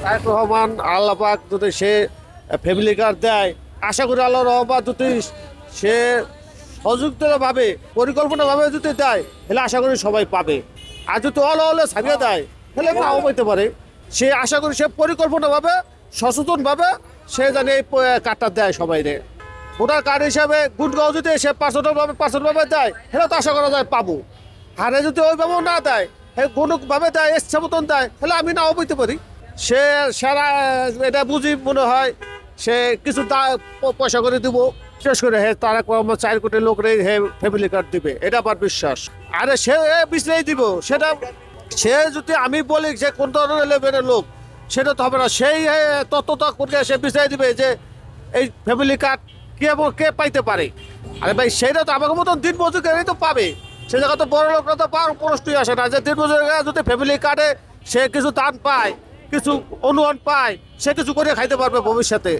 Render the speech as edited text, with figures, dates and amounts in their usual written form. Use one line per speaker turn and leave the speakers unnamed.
তারেক রহমান আল্লাহ পাক যদি সে family card দেয়, আশা করি আল্লাহ রহমান যদি সে সযুক্তভাবে পরিকল্পনাভাবে যদি দেয় তাহলে আশা করি সবাই পাবে। আর যদি অলে ছাড়িয়ে দেয় তাহলে নাও পাইতে পারে। সে আশা করি সে পরিকল্পনাভাবে সচেতনভাবে সে জানে এই কার্ডটা দেয় সবাইরে। ভোটার কার্ড হিসাবে গুটগাঁও যদি সে পার্সোনালভাবে দেয় তাহলে তো আশা করা যায় পাবো। হারে যদি ওইভাবেও না দেয়, কোনোভাবে দেয়, ইচ্ছা মতন দেয়, তাহলে আমি নাও বইতে পারি। সে সারা এটা বুঝি মনে হয় সে কিছু পয়সা করে দিব, শেষ করে হে তারা 4 কোটি লোক রে হে ফ্যামিলি কার্ড দিবে, এটা আমার বিশ্বাস। আরে সে বিছলেই দিব, সেটা সে যদি আমি বলি যে কোন ধরনের লেভেলের লোক, সেটা তো হবে না। সেই তত্ত্বটা করে সে বিছলাই দিবে যে এই ফ্যামিলি কার্ড কে পাইতে পারে। আরে ভাই সেটা তো আমাকে মতন দিন মজুরি তো পাবে। সে জায়গা তো বড় লোকরা তো পাওয়ার প্রশ্নই আসে না যে দিন মজুরি যদি ফ্যামিলি কার্ডে সে কিছু দান পায়, কিছু অনুদান পায়, সে কিছু করে খাইতে পারবে ভবিষ্যতে।